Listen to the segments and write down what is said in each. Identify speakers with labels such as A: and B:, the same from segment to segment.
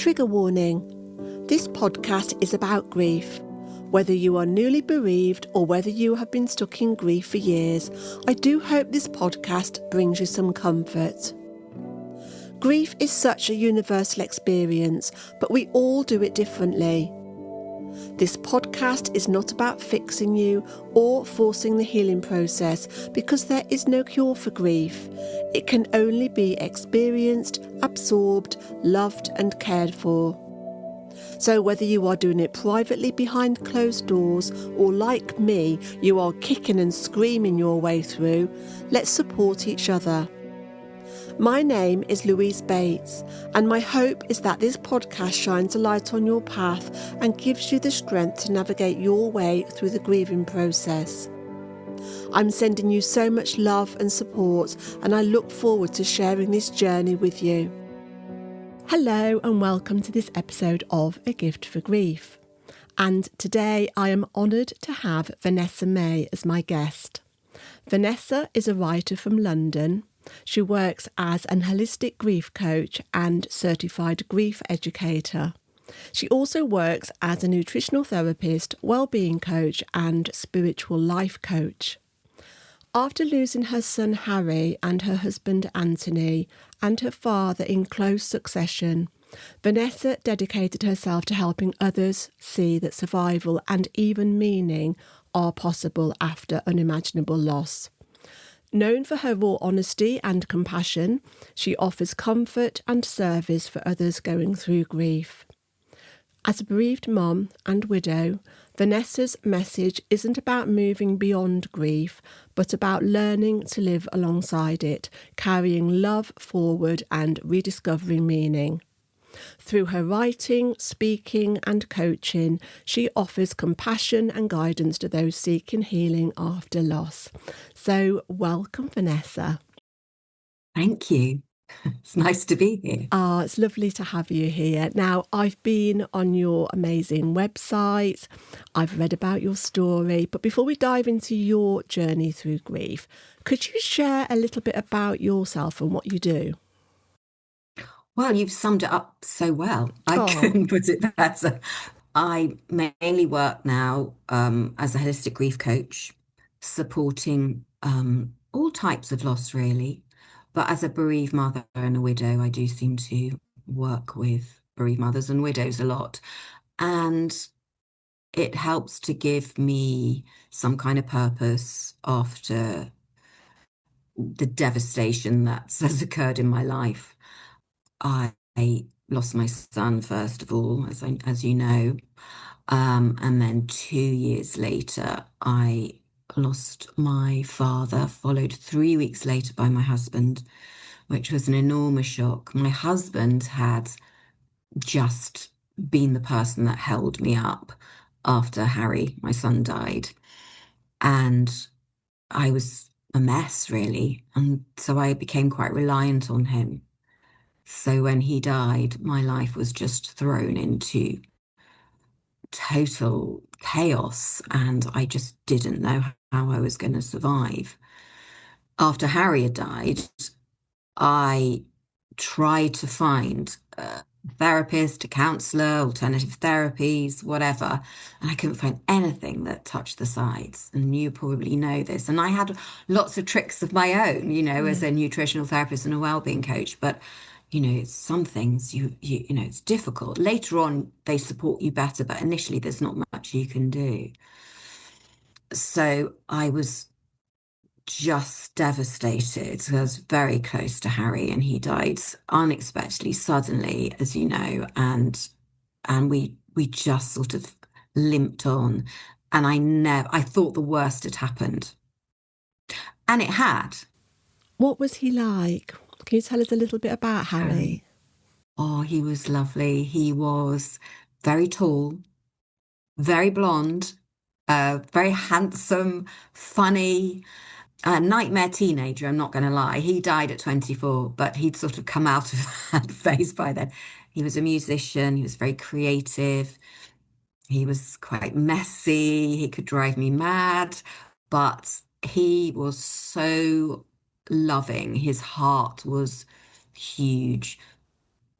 A: Trigger warning. This podcast is about grief. Whether you are newly bereaved or whether you have been stuck in grief for years, I do hope this podcast brings you some comfort. Grief is such a universal experience, but we all do it differently. This podcast is not about fixing you or forcing the healing process, because there is no cure for grief. It can only be experienced, absorbed, loved and cared for. So whether you are doing it privately behind closed doors or like me, you are kicking and screaming your way through, let's support each other. My name is Louise Bates, and my hope is that this podcast shines a light on your path and gives you the strength to navigate your way through the grieving process. I'm sending you so much love and support, and I look forward to sharing this journey with you. Hello and welcome to this episode of A Gift for Grief. And today I am honoured to have Vanessa May as my guest. Vanessa is a writer from London. She works as an holistic grief coach and certified grief educator. She also works as a nutritional therapist, well-being coach and spiritual life coach. After losing her son Harry and her husband Anthony and her father in close succession, Vanessa dedicated herself to helping others see that survival and even meaning are possible after unimaginable loss. Known for her raw honesty and compassion, she offers comfort and service for others going through grief. As a bereaved mom and widow, Vanessa's message isn't about moving beyond grief, but about learning to live alongside it, carrying love forward and rediscovering meaning. Through her writing, speaking and coaching, she offers compassion and guidance to those seeking healing after loss. So welcome, Vanessa.
B: Thank you. It's nice to be here.
A: It's lovely to have you here. Now, I've been on your amazing website. I've read about your story. But before we dive into your journey through grief, could you share a little bit about yourself and what you do?
B: Well, you've summed it up so well. I couldn't put it better. I mainly work now as a holistic grief coach, supporting all types of loss, really. But as a bereaved mother and a widow, I do seem to work with bereaved mothers and widows a lot. And it helps to give me some kind of purpose after the devastation that has occurred in my life. I lost my son, first of all, as you know. And then 2 years later, I lost my father, followed 3 weeks later by my husband, which was an enormous shock. My husband had just been the person that held me up after Harry, my son, died. And I was a mess, really. And so I became quite reliant on him. So when he died, my life was just thrown into total chaos, and I just didn't know how I was going to survive. After Harry had died, I tried to find a therapist, a counsellor, alternative therapies, whatever, and I couldn't find anything that touched the sides. And you probably know this. And I had lots of tricks of my own, as a nutritional therapist and a well-being coach, but some things you know, it's difficult. Later on, they support you better, but initially there's not much you can do. So I was just devastated. I was very close to Harry, and he died unexpectedly, suddenly, as you know, and we just sort of limped on. And I thought the worst had happened. And it had.
A: What was he like? Can you tell us a little bit about Harry?
B: Oh, he was lovely. He was very tall, very blonde, very handsome, funny, nightmare teenager, I'm not going to lie. He died at 24, but he'd sort of come out of that phase by then. He was a musician. He was very creative. He was quite messy. He could drive me mad, but he was so loving. His heart was huge.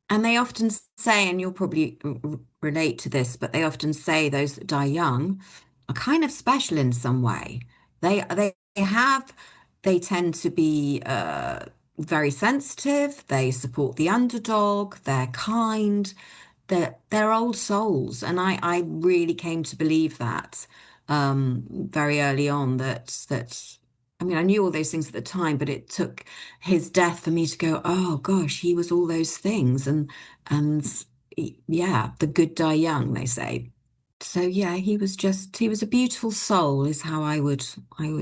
B: And they often say, and you'll probably relate to this, but they often say those that die young are kind of special in some way. They they tend to be very sensitive. They support the underdog. They're kind. They're old souls, and I really came to believe that very early on. That I mean, I knew all those things at the time, but it took his death for me to go, oh gosh, he was all those things, and yeah, the good die young, they say. So yeah, he was a beautiful soul, is how I would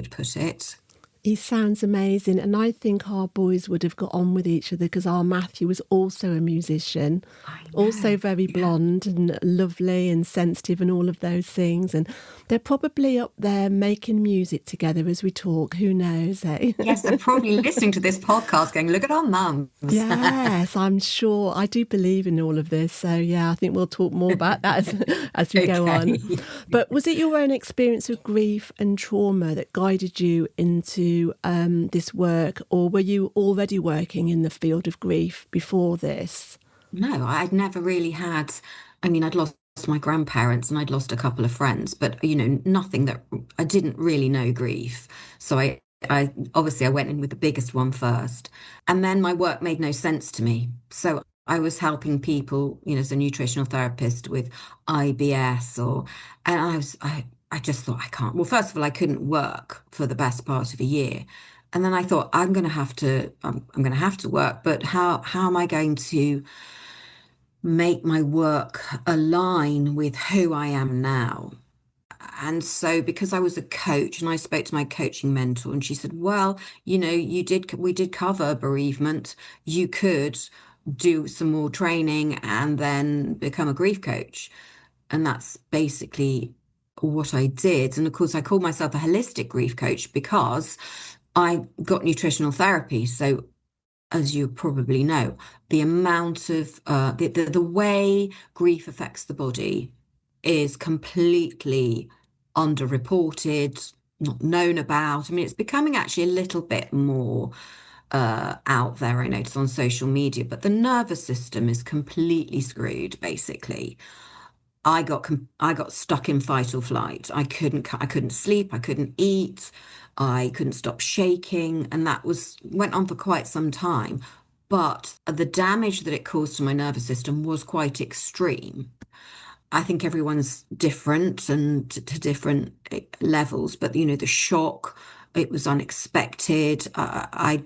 B: put it.
A: He sounds amazing, and I think our boys would have got on with each other because our Matthew was also a musician,
B: I
A: also
B: know.
A: very
B: Yeah.
A: blonde and lovely and sensitive and all of those things. And they're probably up there making music together as we talk. Who knows, eh?
B: Yes, they're probably listening to this podcast going, look at our mums.
A: Yes, I'm sure. I do believe in all of this. So, yeah, I think we'll talk more about that as we go on.
B: Okay.
A: But was it your own experience of grief and trauma that guided you into this work, or were you already working in the field of grief before this?
B: No, I'd never really had, I mean, I'd lost my grandparents and I'd lost a couple of friends, but nothing that I didn't really know grief. So I obviously I went in with the biggest one first. And then my work made no sense to me. So I was helping people, as a nutritional therapist with IBS and I just thought I can't. Well, first of all, I couldn't work for the best part of a year. And then I thought I'm going to have to work, but how am I going to make my work align with who I am now? And so, because I was a coach and I spoke to my coaching mentor, and she said, well, we did cover bereavement. You could do some more training and then become a grief coach. And that's basically what I did. And of course, I called myself a holistic grief coach because I got nutritional therapy. So as you probably know, the amount of the way grief affects the body is completely underreported, not known about. I mean, it's becoming actually a little bit more out there, I notice on social media, but the nervous system is completely screwed, basically. I got stuck in fight or flight. I couldn't sleep, I couldn't eat, I couldn't stop shaking, and that was went on for quite some time. But the damage that it caused to my nervous system was quite extreme. I think everyone's different and to different levels, but the shock, it was unexpected.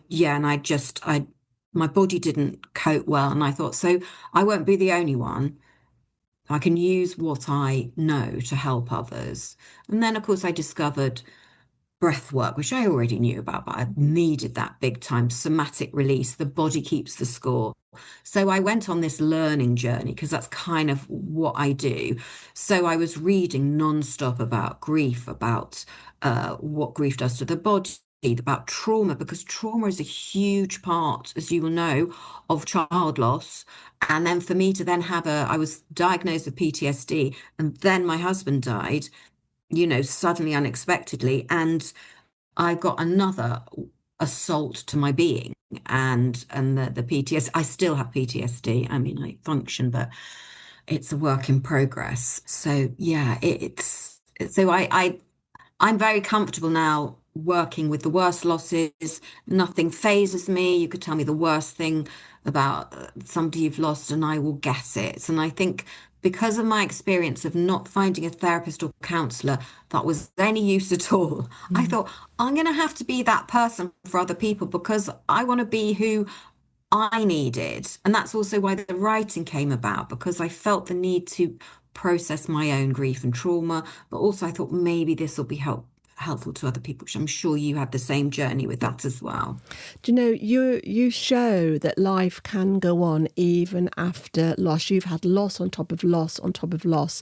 B: Yeah, and my body didn't cope well, and I thought, so I won't be the only one. I can use what I know to help others. And then, of course, I discovered breath work, which I already knew about, but I needed that big time somatic release. The body keeps the score. So I went on this learning journey because that's kind of what I do. So I was reading nonstop about grief, about what grief does to the body, about trauma, because trauma is a huge part, as you will know, of child loss. And then for me to then I was diagnosed with PTSD, and then my husband died, suddenly, unexpectedly, and I got another assault to my being, and the PTSD. I still have PTSD. I mean, I function, but it's a work in progress. So yeah, so I'm very comfortable now working with the worst losses. Nothing phases me. You could tell me the worst thing about somebody you've lost, and I will get it. And I think because of my experience of not finding a therapist or counselor that was any use at all, I
A: Mm.
B: thought I'm going to have to be that person for other people because I want to be who I needed. And that's also why the writing came about, because I felt the need to process my own grief and trauma, but also I thought maybe this will be helpful to other people, which I'm sure you had the same journey with that as well.
A: Do you know, you show that life can go on even after loss. You've had loss on top of loss on top of loss.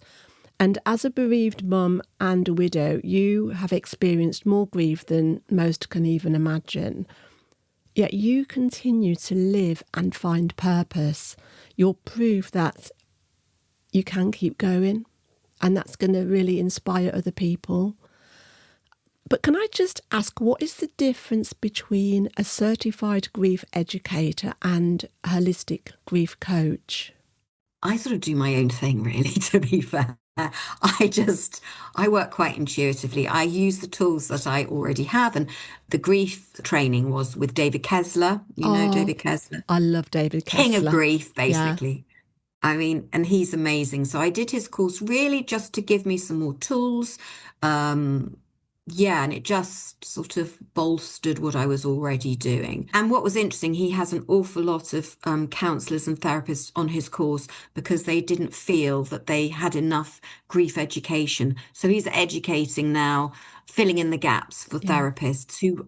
A: And as a bereaved mum and a widow, you have experienced more grief than most can even imagine. Yet you continue to live and find purpose. You're proof that you can keep going, and that's going to really inspire other people. But can I just ask, what is the difference between a certified grief educator and a holistic grief coach?
B: I sort of do my own thing, really, to be fair. I work quite intuitively. I use the tools that I already have. And the grief training was with David Kessler. You know
A: Oh,
B: David Kessler?
A: I love David
B: King of
A: Kessler.
B: grief,
A: Yeah,
B: basically. I mean, and he's amazing. So I did his course really just to give me some more tools. Um, yeah, and it just sort of bolstered what I was already doing. And what was interesting, he has an awful lot of counselors and therapists on his course because they didn't feel that they had enough grief education. So he's educating now, filling in the gaps for
A: yeah,
B: therapists who,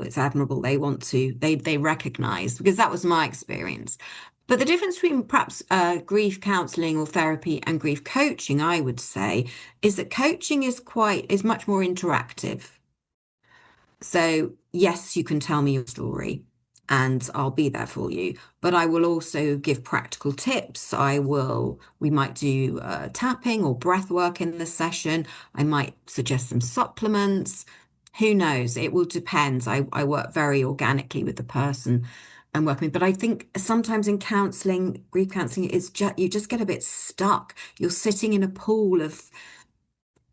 B: it's admirable. They want to, they recognize, because that was my experience. But the difference between perhaps grief counselling or therapy and grief coaching, I would say, is that coaching is much more interactive. So, yes, you can tell me your story and I'll be there for you, but I will also give practical tips. We might do tapping or breath work in the session. I might suggest some supplements. Who knows? It will depend. I work very organically with the person I'm working with, but I think sometimes in counseling, grief counseling, you just get a bit stuck. You're sitting in a pool of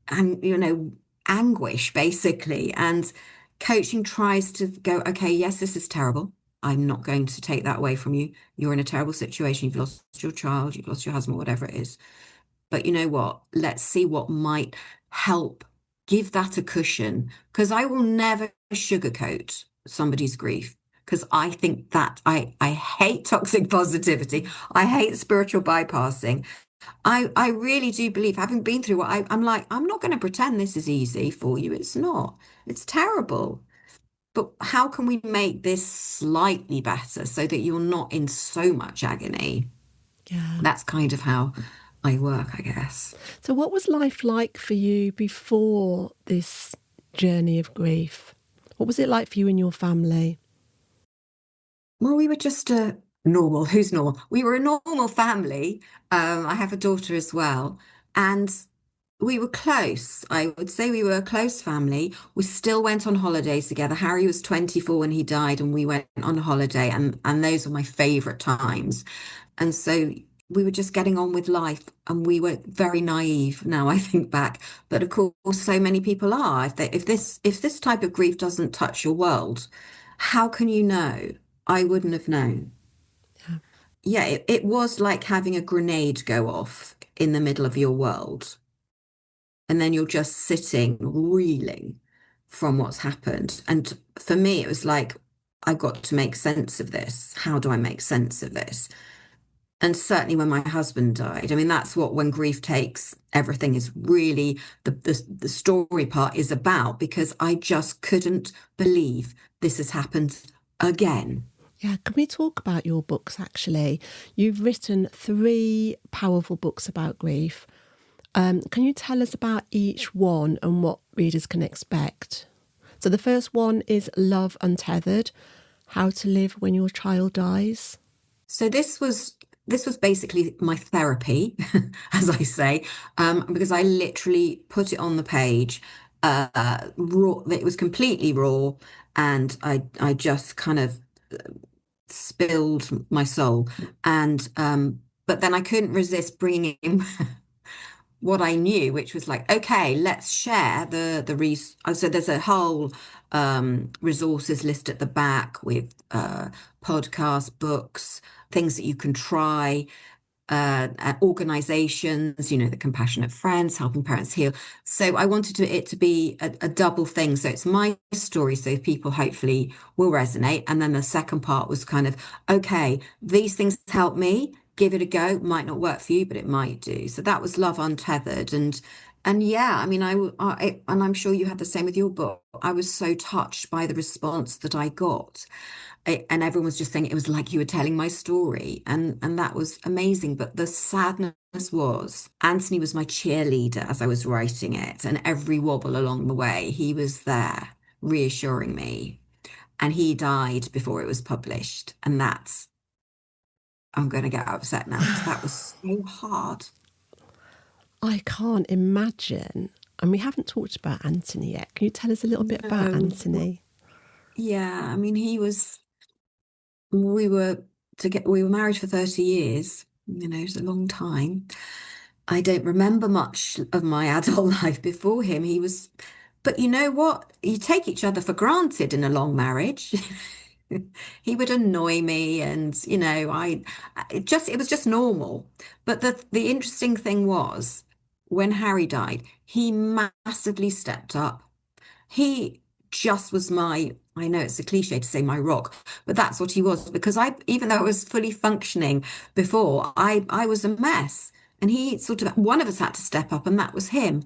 B: and anguish basically, and coaching tries to go, okay, yes, this is terrible. I'm not going to take that away from you. You're in a terrible situation. You've lost your child, you've lost your husband, whatever it is. But you know what? Let's see what might help give that a cushion, because I will never sugarcoat somebody's grief, because I think that I hate toxic positivity. I hate spiritual bypassing. I really do believe, having been through I'm like, I'm not going to pretend this is easy for you. It's not. It's terrible. But how can we make this slightly better so that you're not in so much agony?
A: yeah.
B: That's kind of how I work, I guess.
A: So, what was life like for you before this journey of grief? What was it like for you and your family?
B: Well, we were just who's normal? We were a normal family. I have a daughter as well. And we were close. I would say we were a close family. We still went on holidays together. Harry was 24 when he died, and we went on holiday, and those were my favorite times. And so we were just getting on with life, and we were very naive now, I think back. But of course, so many people are. If this type of grief doesn't touch your world, how can you know? I wouldn't have known.
A: Yeah,
B: Yeah, it was like having a grenade go off in the middle of your world. And then you're just sitting, reeling from what's happened. And for me, it was like, I've got to make sense of this. How do I make sense of this? And certainly when my husband died, I mean, that's what when grief takes everything is really the story part is about, because I just couldn't believe this has happened again.
A: yeah. Can we talk about your books actually? You've written 3 powerful books about grief. Can you tell us about each one and what readers can expect? So, the first one is Love Untethered: How to Live When Your Child Dies.
B: So this was basically my therapy, as I say, because I literally put it on the page, raw. It was completely raw, and I just kind of spilled my soul, and but then I couldn't resist bringing in what I knew, which was like, okay, let's share the so there's a whole resources list at the back with podcasts, books, things that you can try, organizations, the Compassionate Friends, Helping Parents Heal. So I wanted it to be a double thing. So it's my story, so people hopefully will resonate. And then the second part was kind of, okay, these things help me. Give it a go. Might not work for you, but it might do. So that was Love Untethered. And yeah, I mean, and I'm sure you had the same with your book. I was so touched by the response that I got, and everyone was just saying it was like you were telling my story, and that was amazing. But the sadness was Anthony was my cheerleader as I was writing it, and every wobble along the way he was there reassuring me, and he died before it was published, and I'm going to get upset now because that was so hard.
A: I can't imagine And we haven't talked about Anthony yet. Can you tell us a little bit about
B: No.
A: Anthony?
B: Yeah, I mean, we were we were married for 30 years. You know, it's a long time. I don't remember much of my adult life before him. But you know what? You take each other for granted in a long marriage. He would annoy me, and you know, it was just normal. But the interesting thing was when Harry died, he massively stepped up. He just was I know it's a cliche to say my rock, but that's what he was because even though I was fully functioning before, I was a mess. And he sort of, one of us had to step up, and that was him.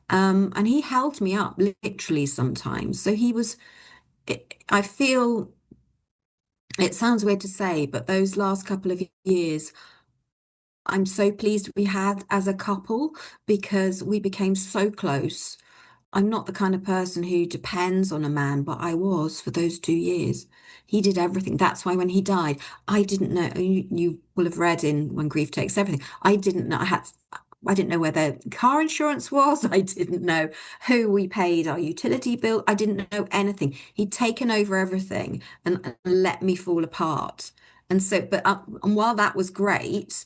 B: And he held me up literally sometimes. So I feel it sounds weird to say, but those last couple of years, I'm so pleased we had as a couple because we became so close. I'm not the kind of person who depends on a man, but I was for those 2 years. He did everything. That's why when he died, I didn't know. You will have read in When Grief Takes Everything. I didn't know. I didn't know where their car insurance was. I didn't know who we paid our utility bill. I didn't know anything. He'd taken over everything and let me fall apart. And so, and while that was great,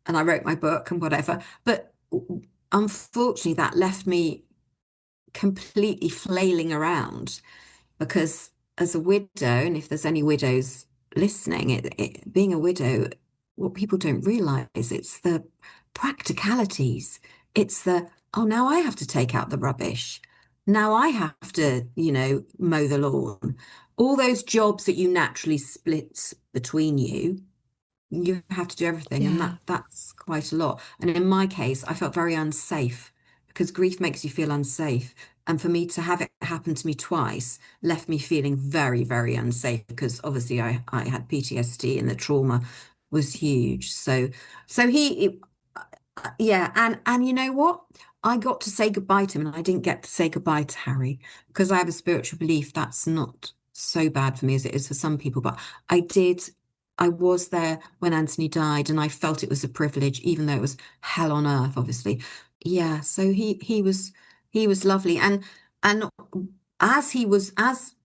B: and I wrote my book and whatever, but unfortunately, that left me completely flailing around because as a widow, and if there's any widows listening, being a widow, what people don't realize, it's the practicalities. It's oh, now I have to take out the rubbish. Now I have to, mow the lawn. All those jobs that you naturally split between you have to do everything, and
A: Yeah.
B: that's quite a lot. And in my case, I felt very unsafe because grief makes you feel unsafe. And for me to have it happen to me twice left me feeling very, very unsafe because obviously I had PTSD and the trauma was huge. Yeah, and you know what? I got to say goodbye to him, and I didn't get to say goodbye to Harry because I have a spiritual belief that's not so bad for me as it is for some people. But I did, I was there when Anthony died, and I felt it was a privilege, even though it was hell on earth, obviously. Yeah, so he was lovely, and as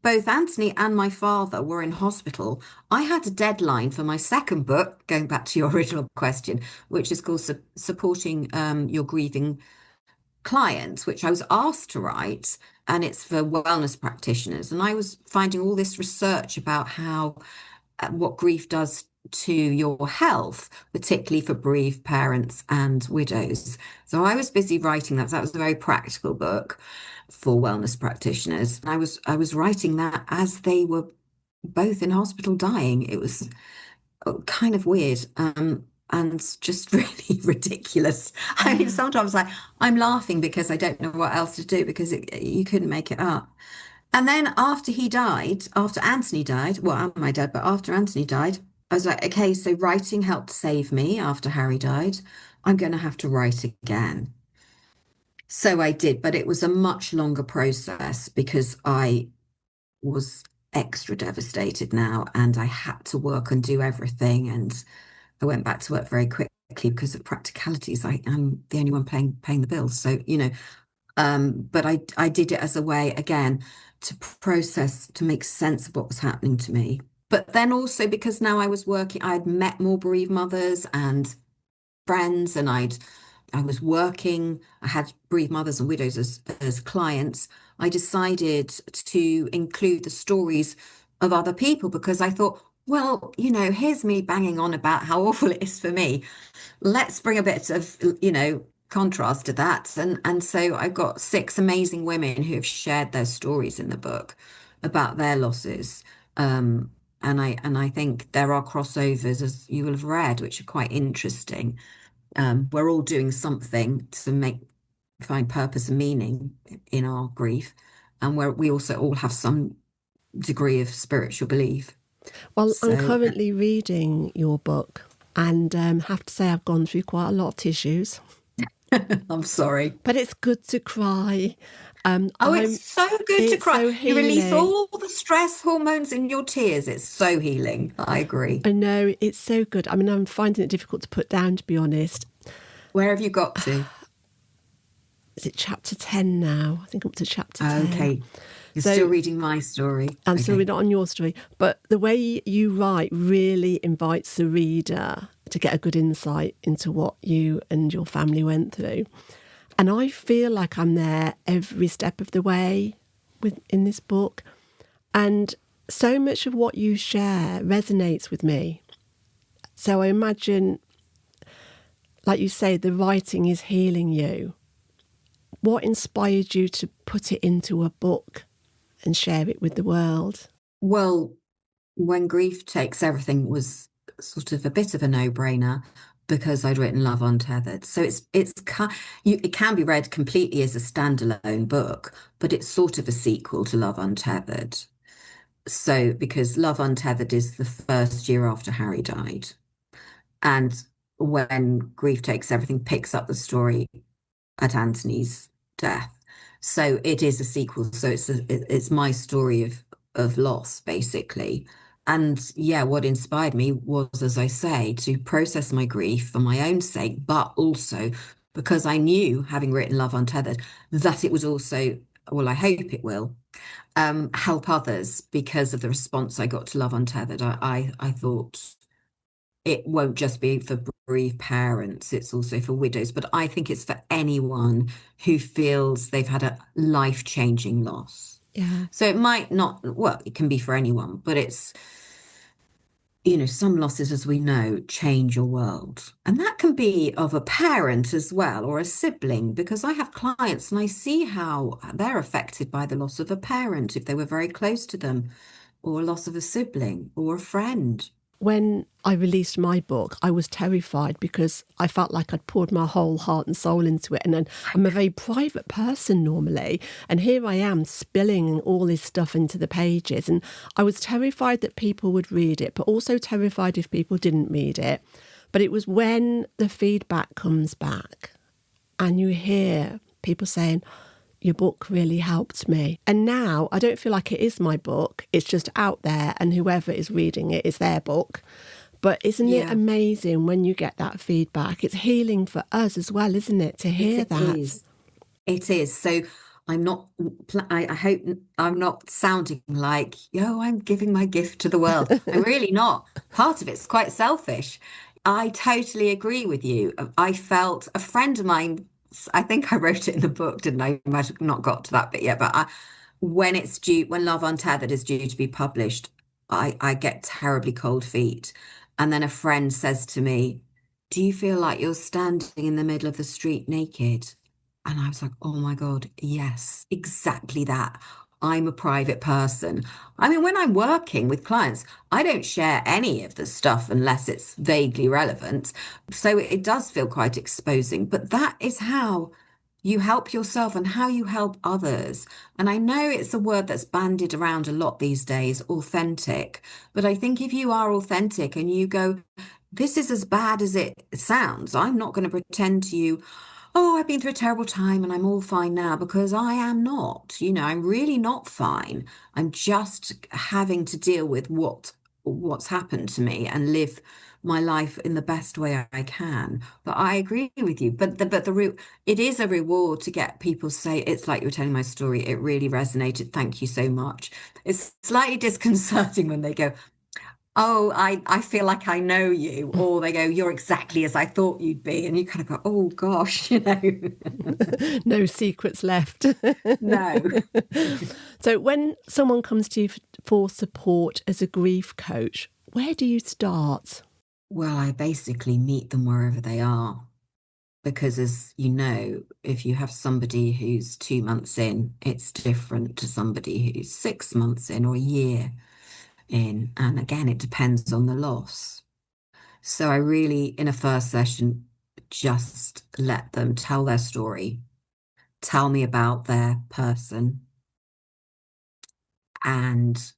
B: both Anthony and my father were in hospital, I had a deadline for my second book, going back to your original question, which is called Supporting Your Grieving Clients, which I was asked to write, and it's for wellness practitioners. And I was finding all this research about what grief does to your health, particularly for bereaved parents and widows. So I was busy writing that. So that was a very practical book for wellness practitioners. I was writing that as they were both in hospital dying. It was kind of weird. And just really ridiculous. I mean,
A: Yeah.
B: sometimes I'm laughing because I don't know what else to do because you couldn't make it up. And then after Anthony died, well, I'm my dad, but after Anthony died, I was like, okay, so writing helped save me after Harry died. I'm going to have to write again. So I did, but it was a much longer process because I was extra devastated now and I had to work and do everything. And I went back to work very quickly because of practicalities. I'm the only one paying the bills. So, but I did it as a way, again, to process, to make sense of what was happening to me. But then also because now I was working, I'd met more bereaved mothers and friends, and I was working. I had bereaved mothers and widows as clients. I decided to include the stories of other people because I thought, well, here's me banging on about how awful it is for me. Let's bring a bit of, contrast to that. And so I've got 6 amazing women who have shared their stories in the book about their losses. And I think there are crossovers, as you will have read, which are quite interesting. We're all doing something to find purpose and meaning in our grief, and where we also all have some degree of spiritual belief.
A: Well, I'm
B: So
A: currently reading your book and have to say I've gone through quite a lot of tissues,
B: I'm sorry.
A: but it's good to cry.
B: Oh, it's so good to
A: It's
B: cry.
A: so
B: You release
A: healing.
B: all the stress hormones in your tears. It's so healing. I agree.
A: I know, it's so good. I mean, I'm finding it difficult to put down, to be honest.
B: Where have you got to?
A: is it chapter 10 now? I think I'm up to chapter 10.
B: Okay. You're
A: So
B: still reading my story.
A: I'm
B: Okay.
A: still reading on your story, but the way you write really invites the reader to get a good insight into what you and your family went through. And I feel like I'm there every step of the way in this book. And so much of what you share resonates with me. So I imagine, like you say, the writing is healing you. What inspired you to put it into a book and share it with the world?
B: Well, when Grief Takes Everything was sort of a bit of a no-brainer because I'd written Love Untethered. So it can be read completely as a standalone book, but it's sort of a sequel to Love Untethered. So because Love Untethered is the first year after Harry died. And when Grief Takes Everything picks up the story at Anthony's death. So it is a sequel. So it's my story of loss, basically. And yeah, what inspired me was, as I say, to process my grief for my own sake, but also because I knew, having written Love Untethered, that it was also, well, I hope it will, help others because of the response I got to Love Untethered. I thought it won't just be for bereaved parents, it's also for widows, but I think it's for anyone who feels they've had a life-changing loss.
A: Yeah.
B: So it might not, well, it can be for anyone, but it's, some losses, as we know, change your world. And that can be of a parent as well, or a sibling, because I have clients and I see how they're affected by the loss of a parent if they were very close to them, or a loss of a sibling or a friend.
A: When I released my book, I was terrified because I felt like I'd poured my whole heart and soul into it. And then I'm a very private person normally. And here I am spilling all this stuff into the pages. And I was terrified that people would read it, but also terrified if people didn't read it. But it was when the feedback comes back and you hear people saying, your book really helped me. And now I don't feel like it is my book. It's just out there and whoever is reading it is their book. But isn't it amazing when you get that feedback? It's healing for us as well, isn't it, to hear that?
B: It is. So I'm not, I hope I'm not sounding like, I'm giving my gift to the world. I'm really not. Part of it's quite selfish. I totally agree with you. I felt a friend of mine, I think I wrote it in the book, didn't I? I might have not got to that bit yet, but when Love Untethered is due to be published, I get terribly cold feet. And then a friend says to me, do you feel like you're standing in the middle of the street naked? And I was like, oh my God, yes, exactly that. I'm a private person. I mean, when I'm working with clients, I don't share any of the stuff unless it's vaguely relevant. So it does feel quite exposing, but that is how you help yourself and how you help others. And I know it's a word that's bandied around a lot these days, authentic. But I think if you are authentic and you go, this is as bad as it sounds, I'm not going to pretend to you, oh, I've been through a terrible time and I'm all fine now, because I am not. I'm really not fine. I'm just having to deal with what's happened to me and live my life in the best way I can. But I agree with you. It is a reward to get people to say, it's like you were telling my story. It really resonated. Thank you so much. It's slightly disconcerting when they go, oh, I feel like I know you. Or they go, you're exactly as I thought you'd be. And you kind of go, oh gosh,
A: No secrets left.
B: No.
A: So when someone comes to you for support as a grief coach, where do you start?
B: Well, I basically meet them wherever they are. Because as you know, if you have somebody who's 2 months in, it's different to somebody who's 6 months in or a year in. And again, it depends on the loss. So I really, in a first session, just let them tell their story, tell me about their person. And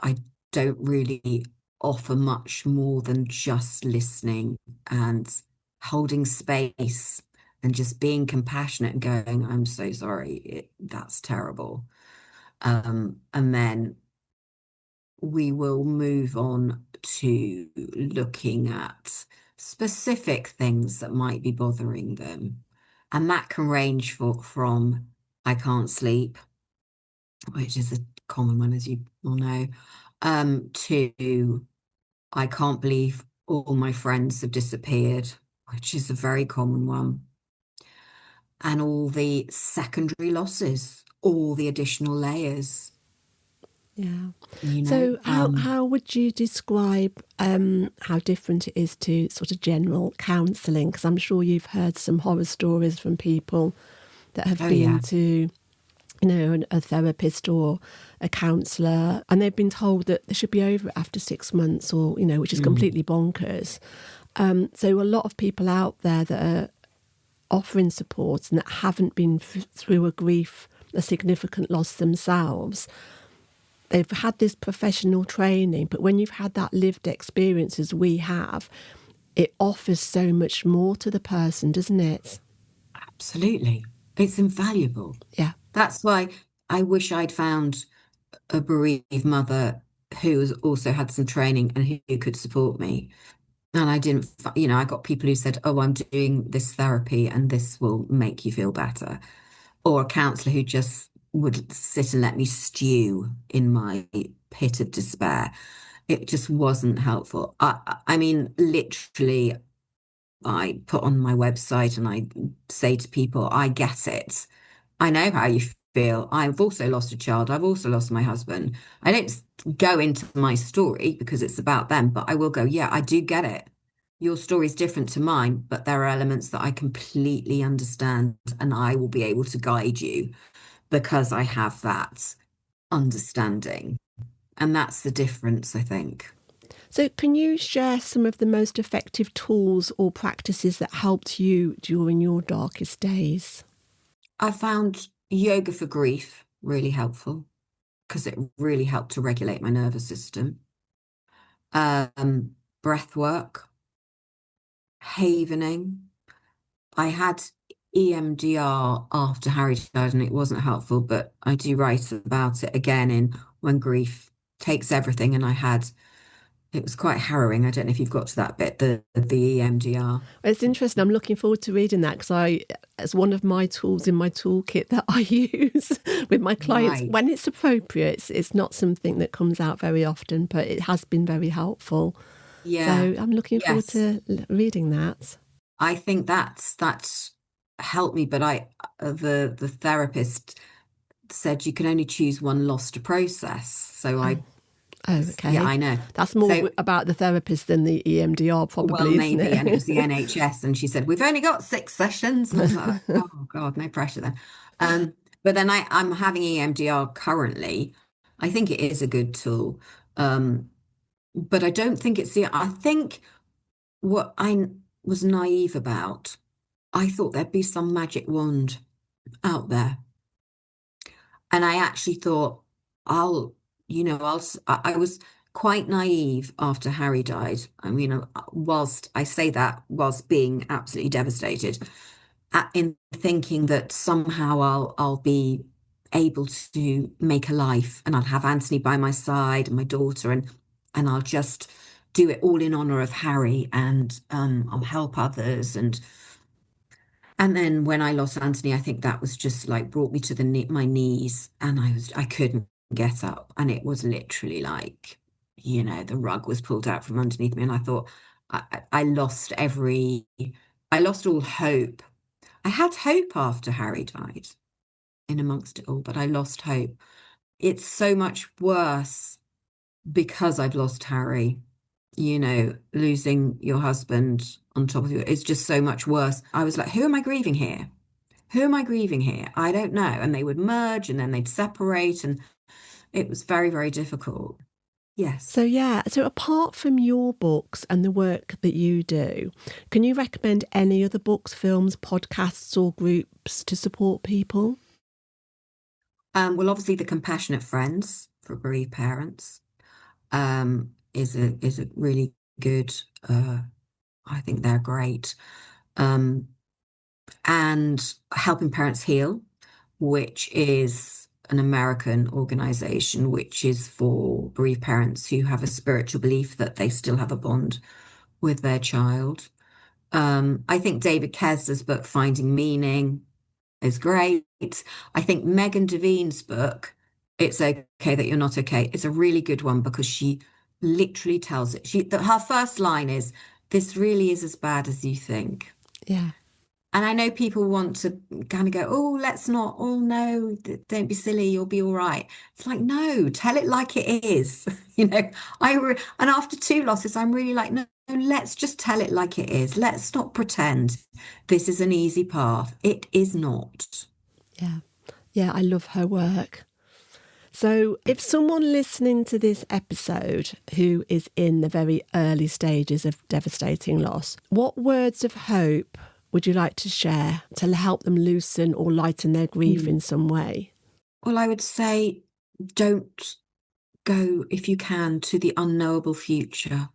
B: I don't really offer much more than just listening and holding space and just being compassionate and going, I'm so sorry, that's terrible. And then we will move on to looking at specific things that might be bothering them. And that can range from I can't sleep, which is a common one, as you all know, to I can't believe all my friends have disappeared, which is a very common one, and all the secondary losses, all the additional layers,
A: Yeah.
B: you know.
A: So how would you describe how different it is to sort of general counselling? Because I'm sure you've heard some horror stories from people that have
B: Oh
A: been
B: yeah.
A: to, a therapist or a counsellor, and they've been told that they should be over it after 6 months, or which is
B: Mm.
A: completely bonkers. So a lot of people out there that are offering support and that haven't been through a significant loss themselves, they've had this professional training, but when you've had that lived experience as we have, it offers so much more to the person, doesn't it?
B: Absolutely. It's invaluable.
A: Yeah.
B: That's why I wish I'd found a bereaved mother who has also had some training and who could support me. And I didn't, I got people who said, "Oh, I'm doing this therapy and this will make you feel better." Or a counselor who just would sit and let me stew in my pit of despair. It just wasn't helpful. I mean, literally, I put on my website and I say to people, I get it. I know how you feel. I've also lost a child. I've also lost my husband. I don't go into my story because it's about them, but I will go, yeah, I do get it. Your story is different to mine, but there are elements that I completely understand and I will be able to guide you because I have that understanding. And that's the difference, I think.
A: So, can you share some of the most effective tools or practices that helped you during your darkest days?
B: I found yoga for grief really helpful because it really helped to regulate my nervous system. Breath work, havening. I had EMDR after Harry died and it wasn't helpful, but I do write about it again in When Grief Takes Everything. And it was quite harrowing. I don't know if you've got to that bit, the EMDR.
A: It's interesting. I'm looking forward to reading that because it's one of my tools in my toolkit that I use with my clients
B: Right.
A: when it's appropriate. It's not something that comes out very often, but it has been very helpful. So
B: Yeah.
A: I'm looking forward
B: Yes.
A: to reading that.
B: I think that's helped me, but the therapist said you can only choose one loss to process. So
A: Oh, oh,
B: yeah,
A: okay.
B: I know.
A: That's more
B: So,
A: about the therapist than the EMDR,
B: well,
A: probably, isn't
B: maybe, and it was the
A: it?
B: NHS, and she said we've only got 6 sessions, and I was like, oh God, no pressure then. But then I'm having EMDR currently. I think it is a good tool, but I don't think it's the. I think what I was naive about, I thought there'd be some magic wand out there. And I actually thought, I'll, I was quite naive after Harry died. I mean, whilst I say that, whilst being absolutely devastated, in thinking that somehow I'll be able to make a life and I'll have Anthony by my side and my daughter and I'll just do it all in honor of Harry and I'll help others and then when I lost Anthony, I think that was just like brought me to my knees, and I couldn't get up, and it was literally like, the rug was pulled out from underneath me, and I thought I lost I lost all hope. I had hope after Harry died, in amongst it all, but I lost hope. It's so much worse because I've lost Harry. Losing your husband on top of you is just so much worse. I was like, who am I grieving here? Who am I grieving here? I don't know. And they would merge and then they'd separate. And it was very, very difficult. Yes.
A: So, yeah, so apart from your books and the work that you do, can you recommend any other books, films, podcasts, or groups to support people?
B: Well, obviously, The Compassionate Friends for bereaved parents is a really good. I think they're great. Um, and Helping Parents Heal, which is an American organization which is for bereaved parents who have a spiritual belief that they still have a bond with their child. I think David Kessler's book, Finding Meaning, is great. I think Megan Devine's book, It's Okay That You're Not Okay, is a really good one because she literally tells it. Her first line is, "This really is as bad as you think."
A: Yeah.
B: And I know people want to kind of go, "Oh, let's not, oh no, don't be silly, you'll be all right." It's like, no, tell it like it is. You know, and after two losses, I'm really like, no, no, let's just tell it like it is. Let's not pretend this is an easy path. It is not.
A: Yeah. Yeah, I love her work. So, if someone listening to this episode who is in the very early stages of devastating loss, what words of hope would you like to share to help them loosen or lighten their grief in some way?
B: Well, I would say don't go, if you can, to the unknowable future,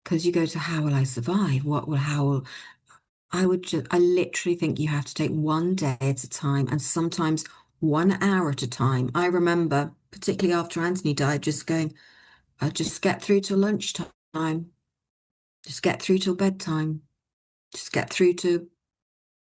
B: because you go to, how will I survive? How will, I literally think you have to take one day at a time and sometimes 1 hour at a time. I remember, particularly after Anthony died, just going, I'll just get through till lunchtime, just get through till bedtime, just get through to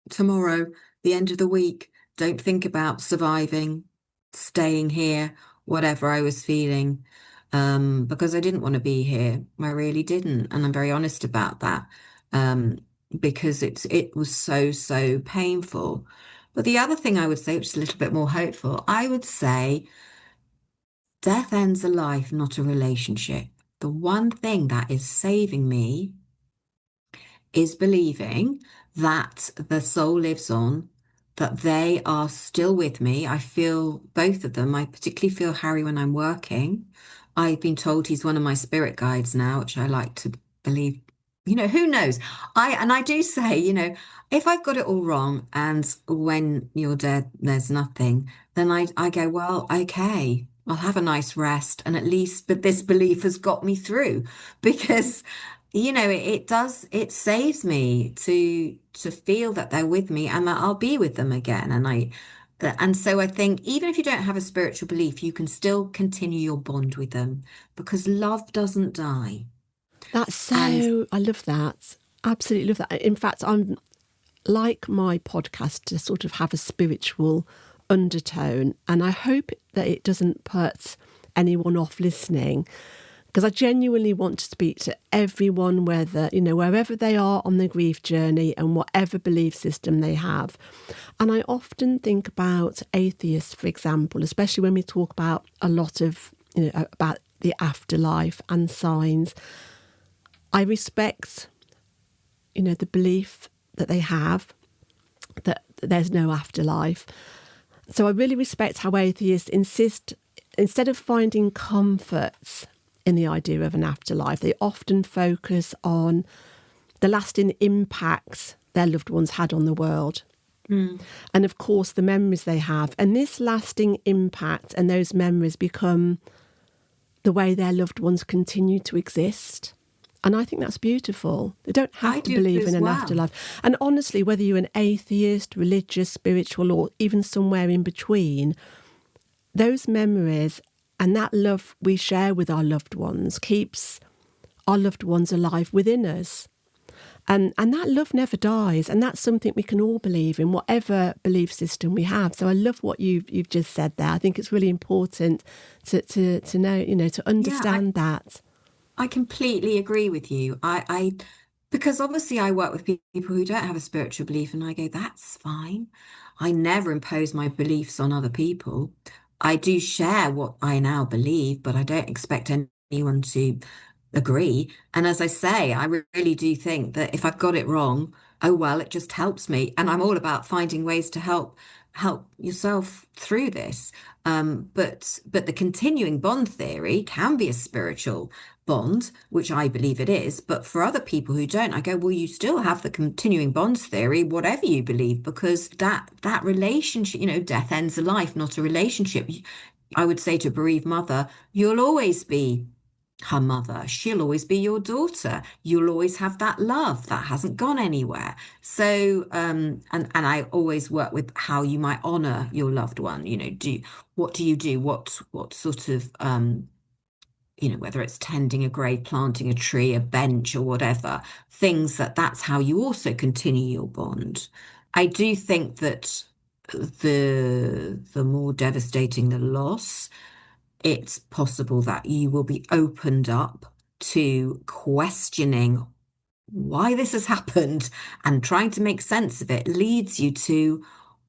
B: tomorrow, the end of the week. Don't think about surviving, staying here, whatever I was feeling, because I didn't want to be here. I really didn't, and I'm very honest about that, um, because it was so, so painful. But the other thing I would say, which is a little bit more hopeful, I would say death ends a life, not a relationship. The one thing that is saving me is believing that the soul lives on, that they are still with me. I feel both of them. I particularly feel Harry when I'm working. I've been told he's one of my spirit guides now, which I like to believe. You know, who knows? I do say, if I've got it all wrong and when you're dead, there's nothing, then I go, well, okay, I'll have a nice rest. And at least, but this belief has got me through because it does, it saves me to feel that they're with me and that I'll be with them again. And so I think even if you don't have a spiritual belief, you can still continue your bond with them because love doesn't die.
A: That's
B: And
A: so, I love that. Absolutely love that. In fact, I'm like my podcast to sort of have a spiritual undertone, and I hope that it doesn't put anyone off listening, because I genuinely want to speak to everyone, wherever they are on the grief journey and whatever belief system they have. And I often think about atheists, for example, especially when we talk about a lot of, about the afterlife and signs. I respect, the belief that they have that there's no afterlife. So I really respect how atheists insist, instead of finding comfort in the idea of an afterlife, they often focus on the lasting impacts their loved ones had on the world. And of course, the memories they have. And this lasting impact and those memories become the way their loved ones continue to exist. And I think that's beautiful. They don't have
B: I
A: to
B: do
A: believe
B: as
A: in an
B: well.
A: afterlife. And honestly, whether you're an atheist, religious, spiritual, or even somewhere in between, those memories and that love we share with our loved ones keeps our loved ones alive within us. And that love never dies. And that's something we can all believe in, whatever belief system we have. So I love what you've just said there. I think it's really important to know, to understand that.
B: I completely agree with you. Because obviously I work with people who don't have a spiritual belief, and I go, that's fine. I never impose my beliefs on other people. I do share what I now believe, but I don't expect anyone to agree. And as I say, I really do think that if I've got it wrong, oh well, it just helps me. And I'm all about finding ways to help yourself through this. But the continuing bond theory can be a spiritual bond, which I believe it is. But for other people who don't, I go, well, you still have the continuing bonds theory, whatever you believe, because that relationship, death ends a life, not a relationship. I would say to a bereaved mother, you'll always be her mother. She'll always be your daughter. You'll always have that love that hasn't gone anywhere. So, and I always work with how you might honor your loved one. What do you do? What sort of whether it's tending a grave, planting a tree, a bench, or whatever, things that's how you also continue your bond. I do think that the more devastating the loss, it's possible that you will be opened up to questioning why this has happened, and trying to make sense of it leads you to,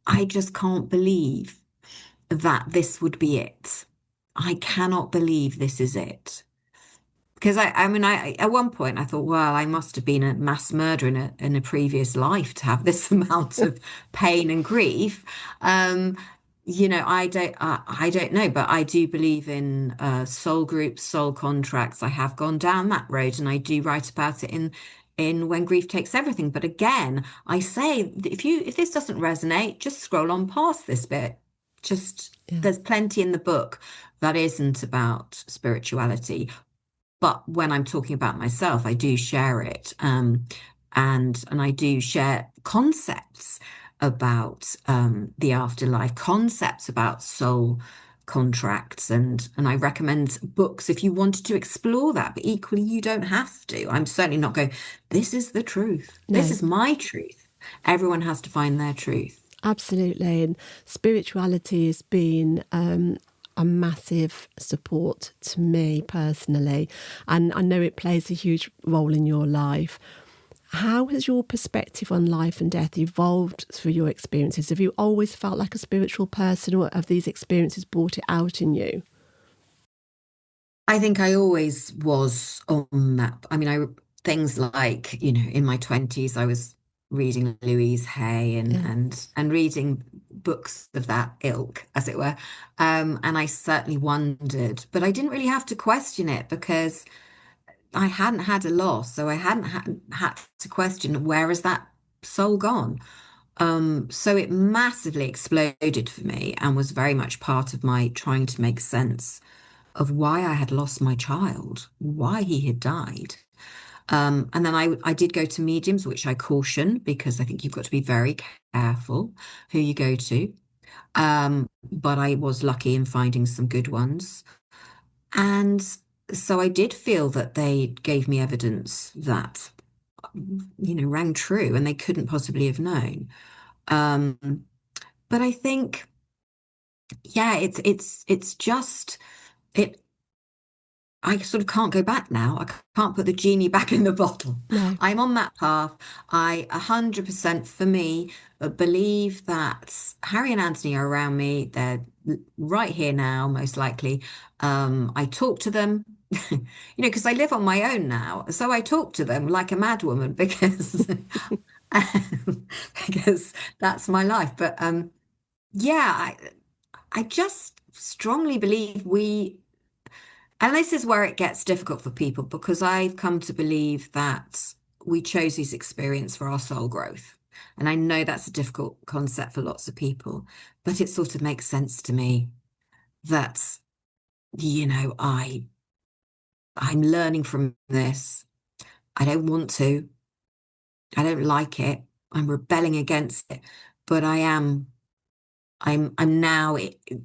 B: I just can't believe that this would be it. I cannot believe this is it. Because I at one point I thought, well, I must have been a mass murderer in a previous life to have this amount of pain and grief. Um, I don't know, but I do believe in soul groups, soul contracts. I have gone down that road, and I do write about it in When Grief Takes Everything. But again, I say, if this doesn't resonate, just scroll on past this bit. Just
A: Yeah.
B: There's plenty in the book that isn't about spirituality. But when I'm talking about myself, I do share it, and I do share concepts about the afterlife, concepts about soul contracts, and I recommend books if you wanted to explore that. But equally, you don't have to. I'm certainly not going, this is the truth. This
A: No.
B: is my truth. Everyone has to find their truth.
A: Absolutely. And spirituality has been a massive support to me personally. And I know it plays a huge role in your life. How has your perspective on life and death evolved through your experiences? Have you always felt like a spiritual person, or have these experiences brought it out in you?
B: I think I always was on that. I mean, things like, in my 20s, I was reading Louise Hay and
A: Yeah.
B: and reading books of that ilk, as it were. And I certainly wondered, but I didn't really have to question it because I hadn't had a loss, so I hadn't had to question, where has that soul gone? So it massively exploded for me and was very much part of my trying to make sense of why I had lost my child, why he had died. And then I did go to mediums, which I caution because I think you've got to be very careful who you go to. But I was lucky in finding some good ones. And so I did feel that they gave me evidence that, rang true, and they couldn't possibly have known. Um, but I think, yeah, it's just it. I sort of can't go back now. I can't put the genie back in the bottle.
A: No.
B: I'm on that path. I 100% for me believe that Harry and Anthony are around me. They're right here now, most likely. I talk to them, because I live on my own now. So I talk to them like a madwoman because because that's my life. But yeah, I just strongly believe and this is where it gets difficult for people, because I've come to believe that we chose this experience for our soul growth. And I know that's a difficult concept for lots of people, but it sort of makes sense to me that, I'm learning from this. I don't want to. I don't like it. I'm rebelling against it, but I'm now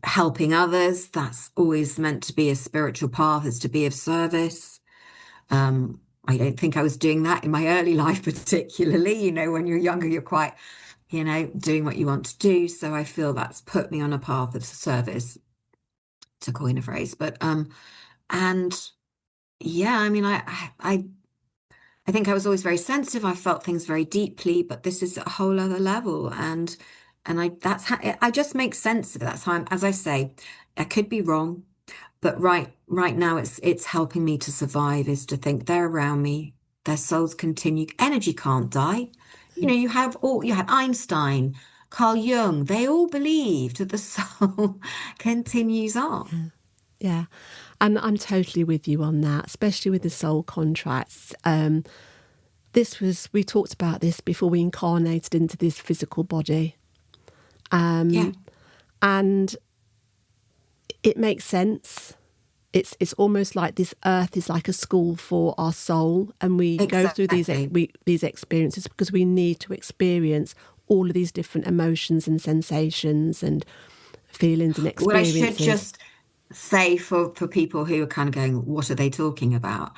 B: helping others. That's always meant to be a spiritual path, is to be of service. I don't think I was doing that in my early life, particularly. When you're younger, you're quite, doing what you want to do. So I feel that's put me on a path of service, to coin a phrase. But and yeah, I mean, I think I was always very sensitive. I felt things very deeply, but this is a whole other level. And that's how I just make sense of it. That's how as I say, I could be wrong, but right now it's helping me to survive, is to think they're around me, their souls continue. Energy can't die. You had Einstein, Carl Jung, they all believed that the soul continues on.
A: Yeah. And I'm totally with you on that, especially with the soul contracts. We talked about this before we incarnated into this physical body.
B: Yeah,
A: And it makes sense. It's almost like this earth is like a school for our soul, and we go through
B: exactly.
A: these experiences because we need to experience all of these different emotions and sensations and feelings and
B: Well, I should
A: experiences.
B: say for people who are kind of going, what are they talking about?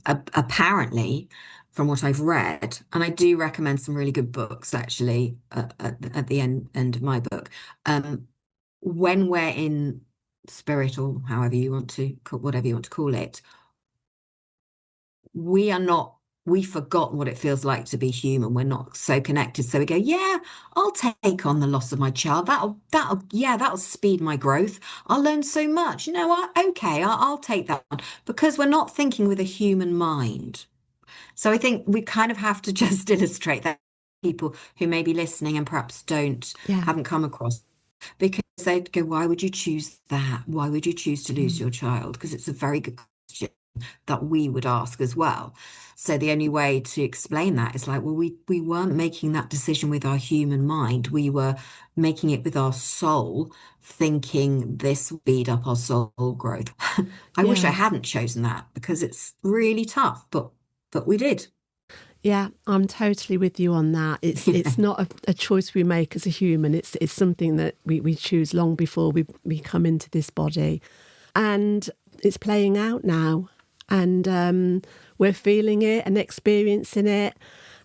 B: Apparently, from what I've read, and I do recommend some really good books actually at the end of my book. When we're in spirit, or however you want to whatever you want to call it, we are not. We've forgotten what it feels like to be human. We're not so connected. So we go, yeah, I'll take on the loss of my child. That'll speed my growth. I'll learn so much. You know what? Okay, I'll take that on because we're not thinking with a human mind. So I think we kind of have to just illustrate that people who may be listening and perhaps
A: Yeah.
B: haven't come across, because they'd go, why would you choose that? Why would you choose to lose
A: Mm.
B: your child? Because it's a very good question that we would ask as well. So the only way to explain that is like, well, we weren't making that decision with our human mind. We were making it with our soul, thinking this would speed up our soul growth. I wish I
A: Yeah.
B: hadn't chosen that because it's really tough, but we did.
A: Yeah, I'm totally with you on that. It's not a choice we make as a human. It's something that we choose long before we come into this body. And it's playing out now. And we're feeling it and experiencing it.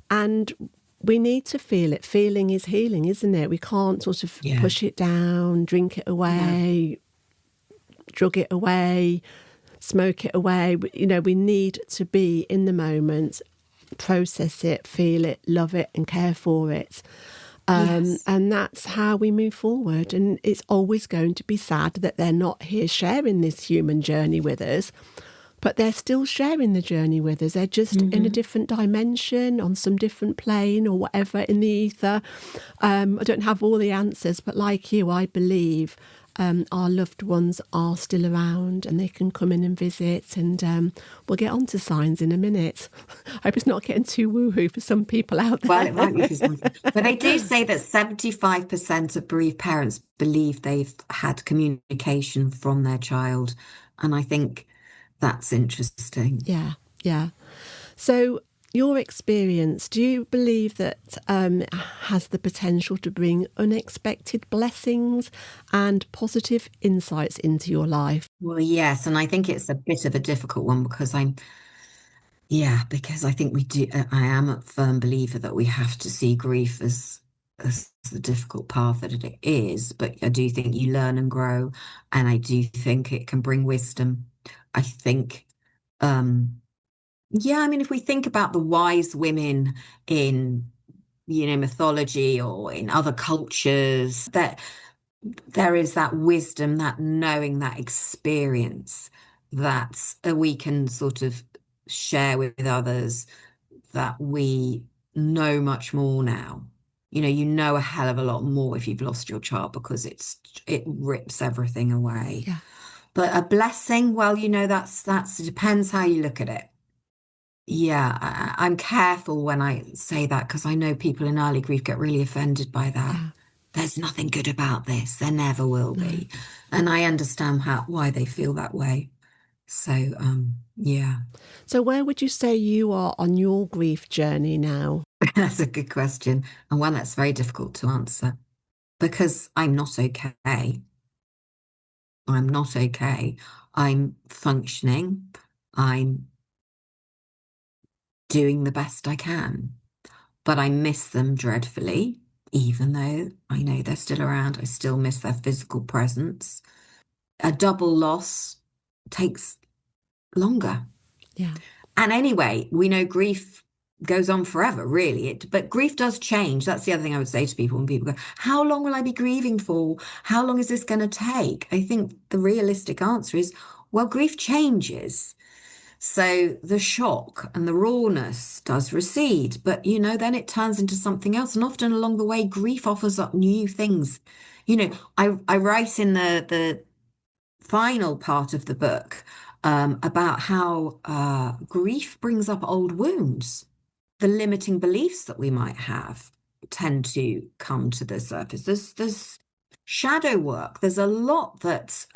A: And we need to feel it. Feeling is healing, isn't it? We can't sort of
B: Yeah.
A: push it down, drink it
B: No.
A: away, drug it away, smoke it away. You know, we need to be in the moment, process it, feel it, love it, and care for it.
B: Yes.
A: And that's how we move forward. And it's always going to be sad that they're not here sharing this human journey with us, but they're still sharing the journey with us. They're just in a
B: Hmm.
A: different dimension, on some different plane or whatever in the ether. I don't have all the answers, but like you, I believe our loved ones are still around and they can come in and visit. And we'll get on to signs in a minute. I hope it's not getting too woohoo for some people out
B: Well,
A: there.
B: it might be for some, but they do say that 75% of bereaved parents believe they've had communication from their child. And I think that's interesting.
A: Yeah, yeah. So, your experience, do you believe that has the potential to bring unexpected blessings and positive insights into your life?
B: Well, yes, and I think it's a bit of a difficult one because because I think we do. I am a firm believer that we have to see grief as the difficult path that it is, but I do think you learn and grow, and I do think it can bring wisdom. I think, um, yeah, I mean, if we think about the wise women in, mythology or in other cultures, that there is that wisdom, that knowing, that experience that we can sort of share with others, that we know much more now. You know a hell of a lot more if you've lost your child because it rips everything away.
A: Yeah,
B: But a blessing, well, that's it depends how you look at it. Yeah, I'm careful when I say that because I know people in early grief get really offended by that.
A: yeah,
B: There's nothing good about this. There never will
A: no.
B: be. And I understand why they feel that way. So, yeah,
A: So, where would you say you are on your grief journey now?
B: that's a good question and one that's very difficult to answer because I'm not okay. I'm not okay. I'm functioning. I'm doing the best I can, but I miss them dreadfully. Even though I know they're still around, I still miss their physical presence. A double loss takes longer.
A: Yeah,
B: And anyway, we know grief goes on forever, really. But grief does change. That's the other thing I would say to people when people go, how long will I be grieving for? How long is this going to take? I think the realistic answer is, well, grief changes. So the shock and the rawness does recede, but then it turns into something else. And often along the way, grief offers up new things. I write in the final part of the book about how grief brings up old wounds. The limiting beliefs that we might have tend to come to the surface. There's shadow work. There's a lot that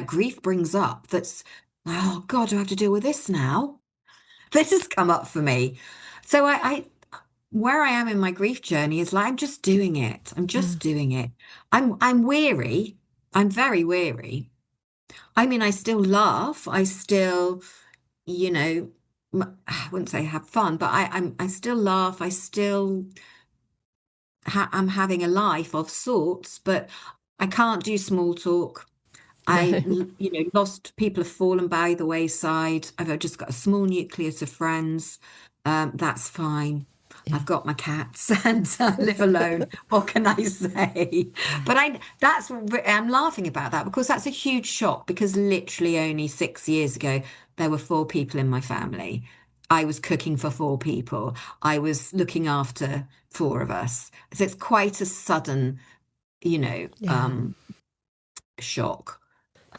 B: grief brings up that's, oh God, do I have to deal with this now? This has come up for me. So where I am in my grief journey is like I'm just doing it. I'm
A: yeah,
B: just doing it. I'm weary. I'm very weary. I mean, I still laugh. I still, you know, I wouldn't say have fun, but I still laugh. I still I'm having a life of sorts, but I can't do small talk.
A: No.
B: Lost people have fallen by the wayside. I've just got a small nucleus of friends. That's fine.
A: Yeah.
B: I've got my cats and I live alone. What can I say?
A: Yeah.
B: But I'm laughing about that because that's a huge shock because literally only 6 years ago, there were four people in my family. I was cooking for four people. I was looking after four of us. So it's quite a sudden, you know,
A: Yeah.
B: um, shock.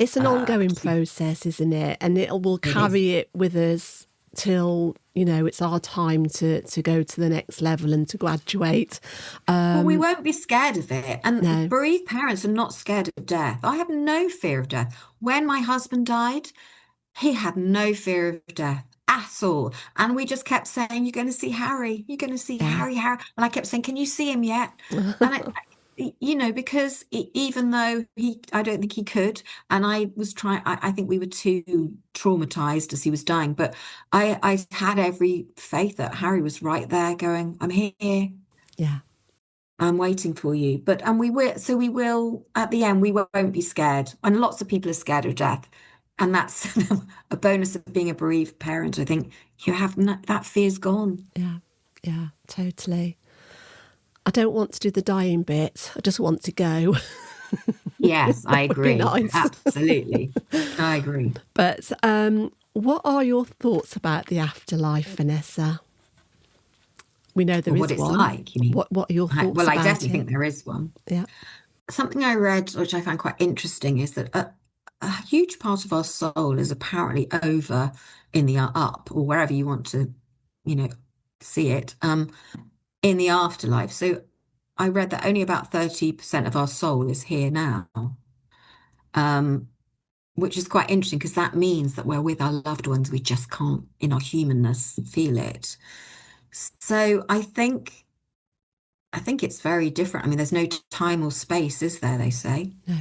A: It's an
B: Uh,
A: ongoing process, isn't it? And it will
B: it is.
A: carry it with us till, it's our time to go to the next level and to graduate.
B: But we won't be scared of it. And
A: No.
B: bereaved parents are not scared of death. I have no fear of death. When my husband died, he had no fear of death at all. And we just kept saying, "You're going to see Harry. You're going to see
A: Yeah.
B: Harry, Harry." And I kept saying, "Can you see him yet?" And because even though I don't think he could, and I was trying, I think we were too traumatized as he was dying, but I had every faith that Harry was right there going, "I'm here.
A: Yeah.
B: I'm waiting for you." And we will, at the end, we won't be scared. And lots of people are scared of death. And that's a bonus of being a bereaved parent. I think you have that fear's gone.
A: Yeah. Yeah. Totally. I don't want to do the dying bit. I just want to go.
B: Yes, I
A: That would be
B: agree.
A: nice.
B: Absolutely. I agree.
A: But what are your thoughts about the afterlife, Vanessa? We know there
B: Or what
A: is
B: it's
A: one.
B: like, you mean?
A: What are your thoughts
B: Well, I
A: about
B: definitely
A: it?
B: think there is one.
A: Yeah.
B: Something I read, which I found quite interesting, is that a huge part of our soul is apparently over in the up, or wherever you want to, you know, see it, in the afterlife. So I read that only about 30% of our soul is here now, um, which is quite interesting because that means that we're with our loved ones. We just can't, in our humanness, feel it. So I think it's very different. I mean, there's no time or space, is there, they say.
A: No.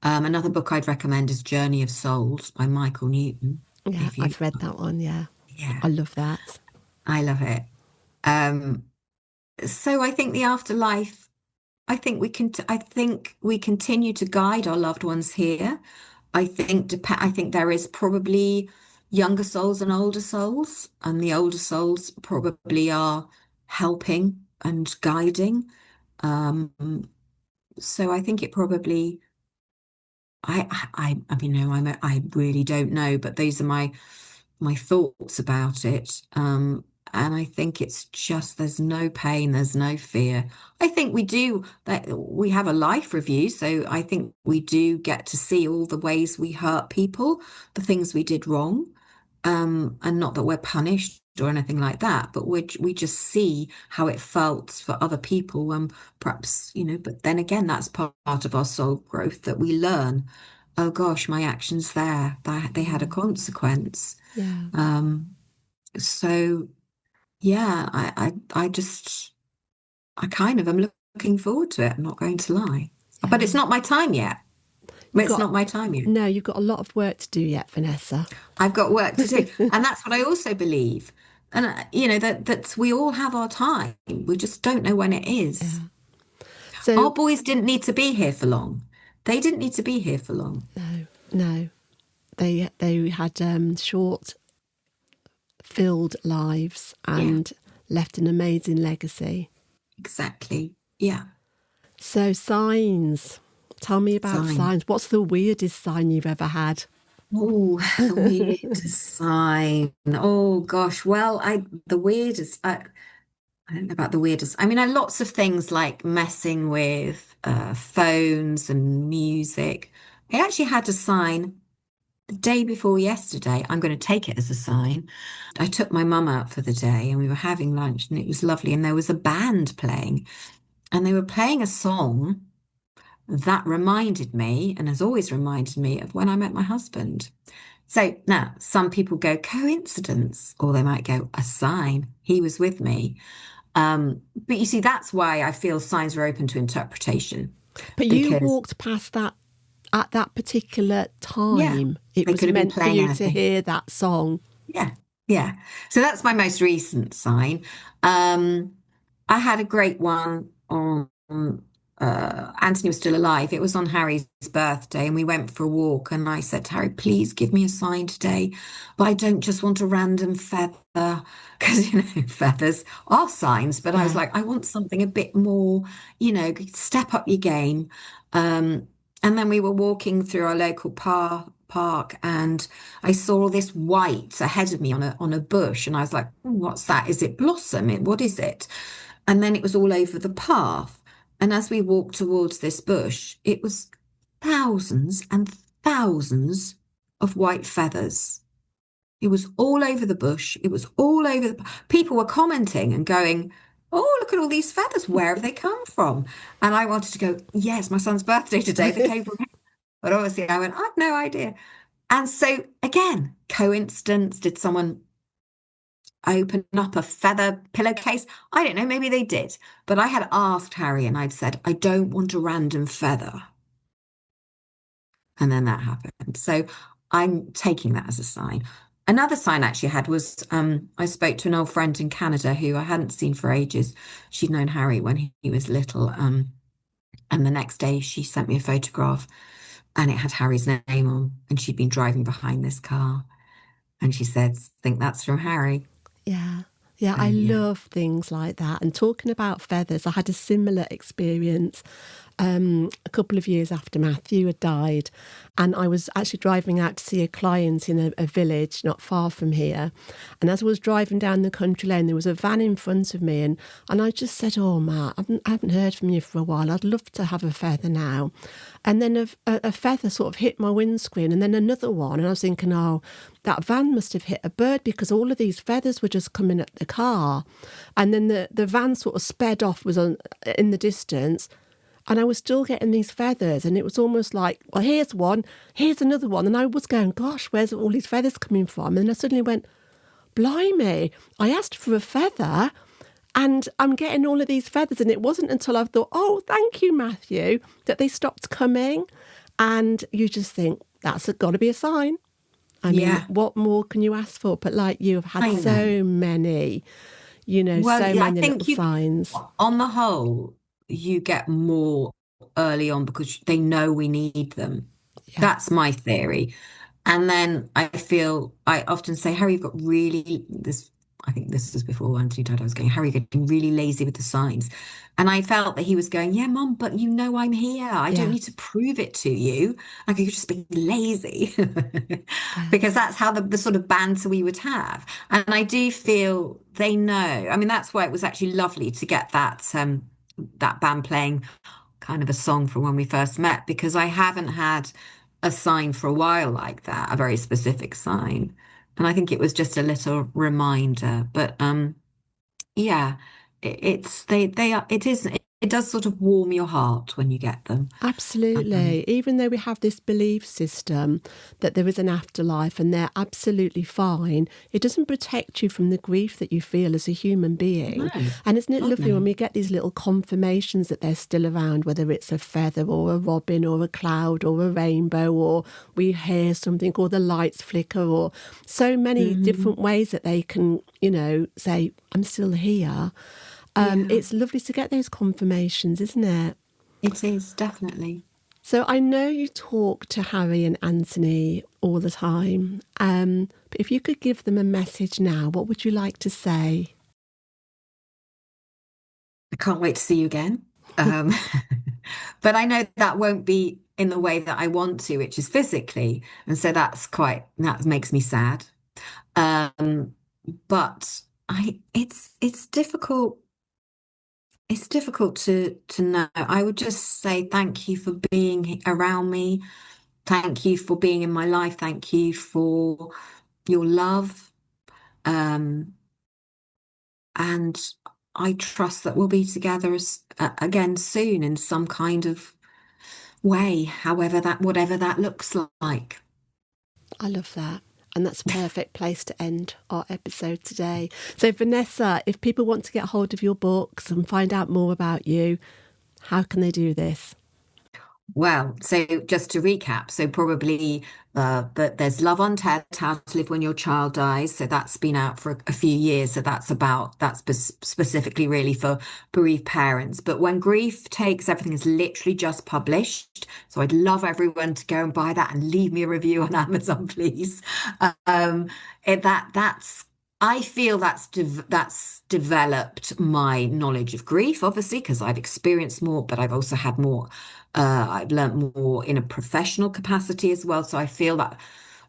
B: Another book I'd recommend is Journey of Souls by Michael Newton.
A: Yeah,
B: If you,
A: I've read that one. Yeah.
B: yeah,
A: I love that.
B: I love it. Um, so I think the afterlife, I think we continue to guide our loved ones here. I think there is probably younger souls and older souls, and the older souls probably are helping and guiding. Um, so I think it probably I mean, no, I really don't know, but these are my thoughts about it. And I think it's just there's no pain, there's no fear. I think we have a life review, so I think we do get to see all the ways we hurt people, the things we did wrong. And not that we're punished or anything like that, but we just see how it felt for other people, perhaps, but then again, that's part of our soul growth that we learn, oh gosh, my actions there, that they had a
A: Mm.
B: consequence.
A: Yeah.
B: Um, so yeah, I kind of am looking forward to it. I'm not going to lie, but
A: Yeah.
B: it's not my time yet.
A: You've
B: It's
A: got
B: not my time yet.
A: no, you've got a lot of work to do yet, Vanessa.
B: I've got work to do. And that's what I also believe. And that we all have our time. We just don't know when it is.
A: Yeah.
B: Our
A: So
B: boys didn't need to be here for long. They didn't need to be here for long.
A: no, no. They had short, filled lives
B: Yeah,
A: and left an amazing legacy.
B: exactly. Yeah.
A: So signs. Tell me about
B: Sign.
A: signs. What's the weirdest sign you've ever had?
B: Oh, the weirdest sign. Oh gosh. Well, the weirdest. I don't know about the weirdest. I mean, lots of things like messing with phones and music. I actually had a sign the day before yesterday. I'm going to take it as a sign. I took my mum out for the day and we were having lunch and it was lovely. And there was a band playing and they were playing a song that reminded me and has always reminded me of when I met my husband. So now some people go coincidence, or they might go a sign. He was with me. But you see, that's why I feel signs are open to interpretation.
A: But you
B: because
A: walked past that at that particular
B: yeah,
A: time. It
B: they
A: was
B: could have been
A: meant for
B: playing
A: you to
B: anything.
A: hear that song.
B: Yeah, yeah. So that's my most recent sign. Um, I had a great one on Anthony was still alive. It was on Harry's birthday, and we went for a walk. And I said to Harry, "Please give me a sign today, but I don't just want a random feather because feathers are signs. But I was
A: Yeah.
B: like, I want something a bit more, step up your game." Um, and then we were walking through our local park, and I saw all this white ahead of me on a bush, and I was like, "Oh, what's that? Is it blossom? What is it?" And then it was all over the path. And as we walked towards this bush, it was thousands and thousands of white feathers. It was all over the bush. It was all over people were commenting and going, "Oh, look at all these feathers. Where have they come from?" And I wanted to go, "Yes, my son's birthday today. They came from here." But obviously I went, "I've no idea." And so again, coincidence, did someone open up a feather pillowcase? I don't know, maybe they did. But I had asked Harry and I'd said, "I don't want a random feather." And then that happened. So I'm taking that as a sign. Another sign I actually had was I spoke to an old friend in Canada who I hadn't seen for ages. She'd known Harry when he was little. And the next day she sent me a photograph and it had Harry's name on. And she'd been driving behind this car. And she said, "Think that's from Harry."
A: Yeah. Yeah,
B: So
A: I
B: yeah.
A: love things like that. And talking about feathers, I had a similar experience a couple of years after Matthew had died. And I was actually driving out to see a client in a village not far from here. And as I was driving down the country lane, there was a van in front of me. And I just said, "Oh, Matt, I haven't heard from you for a while. I'd love to have a feather now." And then a feather sort of hit my windscreen and then another one. And I was thinking, oh, that van must have hit a bird because all of these feathers were just coming at the car. And then the van sort of sped off, was in the distance. And I was still getting these feathers, and it was almost like, well, here's one, here's another one. And I was going, gosh, where's all these feathers coming from? And I suddenly went, blimey, I asked for a feather and I'm getting all of these feathers. And it wasn't until I thought, oh, thank you, Matthew, that they stopped coming. And you just think, that's got to be a sign. I mean,
B: Yeah,
A: what more can you ask for? But like you have had
B: I know.
A: so many,
B: Well,
A: so
B: yeah, I
A: many little
B: think
A: signs.
B: on the whole, you get more early on because they know we need them.
A: Yeah,
B: That's my theory. And then I often say, "Harry, you've got really this." I think this was before Anthony died. I was going, "Harry, you're getting really lazy with the signs." And I felt that he was going, "Yeah, Mum, but I'm here. I don't
A: yeah,
B: need to prove it to you. I could just be lazy."
A: yeah.
B: Because that's how the sort of banter we would have. And I do feel they know. I mean, that's why it was actually lovely to get that band playing kind of a song from when we first met, because I haven't had a sign for a while like that, a very specific sign. And I think it was just a little reminder. But yeah, it's they are it does sort of warm your heart when you get them. Um,
A: Absolutely. Even though we have this belief system that there is an afterlife and they're absolutely fine, it doesn't protect you from the grief that you feel as a human being.
B: no,
A: And isn't it
B: God
A: lovely when
B: no.
A: we get these little confirmations that they're still around, whether it's a feather or a robin or a cloud or a rainbow, or we hear something or the lights flicker, or so many
B: Mhm.
A: different ways that they can, say, I'm still here.
B: Yeah,
A: It's lovely to get those confirmations, isn't it?
B: it is definitely.
A: So I know you talk to Harry and Anthony all the time, but if you could give them a message now, what would you like to say?
B: I can't wait to see you again. Um, but I know that won't be in the way that I want to, which is physically. And so that makes me sad. Um, but it's difficult. It's difficult to know. I would just say thank you for being around me. Thank you for being in my life. Thank you for your love. Um, and I trust that we'll be together again soon in some kind of way, whatever that looks like.
A: I love that. And that's a perfect place to end our episode today. So, Vanessa, if people want to get hold of your books and find out more about you, how can they do this?
B: Well, so just to recap, so probably that there's Love Untapped, How to Live When Your Child Dies. So that's been out for a few years. So that's specifically really for bereaved parents. But When Grief Takes Everything is literally just published. So I'd love everyone to go and buy that and leave me a review on Amazon, please. Um, that's I feel that's developed my knowledge of grief, obviously, because I've experienced more, but I've also had more. I've learned more in a professional capacity as well. So I feel that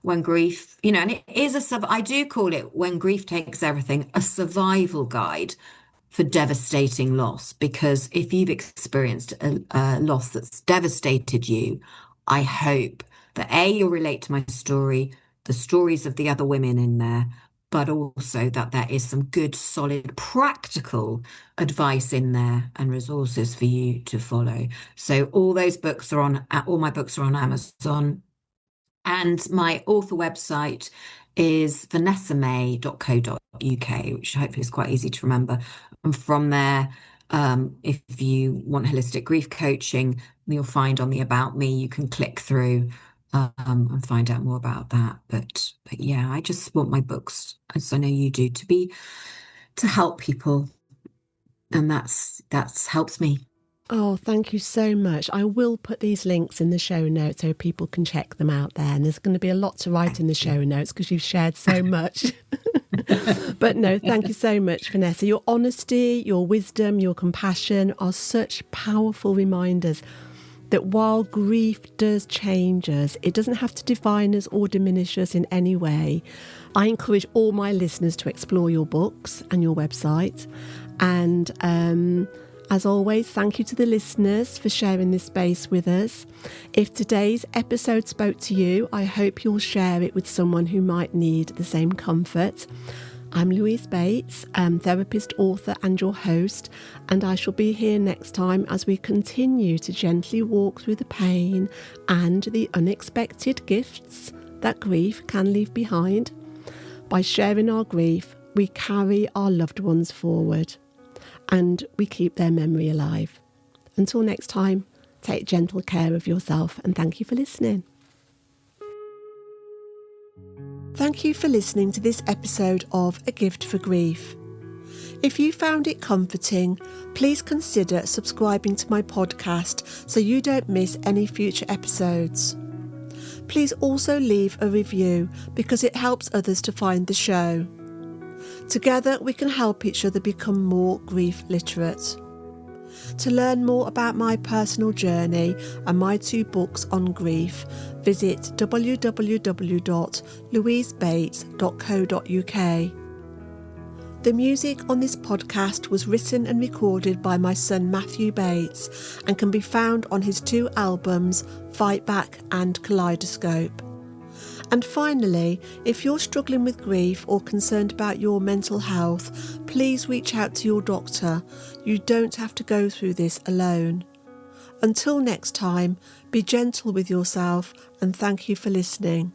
B: when grief, and it is I do call it When Grief Takes Everything, a survival guide for devastating loss. Because if you've experienced a loss that's devastated you, I hope that A, you'll relate to my story, the stories of the other women in there, but also that there is some good, solid, practical advice in there and resources for you to follow. So all my books are on Amazon. And my author website is vanessamay.co.uk, which hopefully is quite easy to remember. And from there, if you want holistic grief coaching, you'll find on the About Me, you can click through and find out more about that. But yeah, I just want my books, as I know you do, to help people, and that's helps me.
A: Oh, thank you so much. I will put these links in the show notes so people can check them out there. And there's going to be a lot to write in the show notes because you've shared so much. But no, thank you so much, Vanessa. Your honesty, your wisdom, your compassion are such powerful reminders that while grief does change us, it doesn't have to define us or diminish us in any way. I encourage all my listeners to explore your books and your website. And as always, thank you to the listeners for sharing this space with us. If today's episode spoke to you, I hope you'll share it with someone who might need the same comfort. I'm Louise Bates, therapist, author and your host, and I shall be here next time as we continue to gently walk through the pain and the unexpected gifts that grief can leave behind. By sharing our grief, we carry our loved ones forward and we keep their memory alive. Until next time, take gentle care of yourself and thank you for listening. Thank you for listening to this episode of A Gift for Grief. If you found it comforting, please consider subscribing to my podcast so you don't miss any future episodes. Please also leave a review because it helps others to find the show. Together we can help each other become more grief literate. To learn more about my personal journey and my 2 books on grief, visit www.louisebates.co.uk. The music on this podcast was written and recorded by my son Matthew Bates and can be found on his 2 albums, Fight Back and Kaleidoscope. And finally, if you're struggling with grief or concerned about your mental health, please reach out to your doctor. You don't have to go through this alone. Until next time, be gentle with yourself and thank you for listening.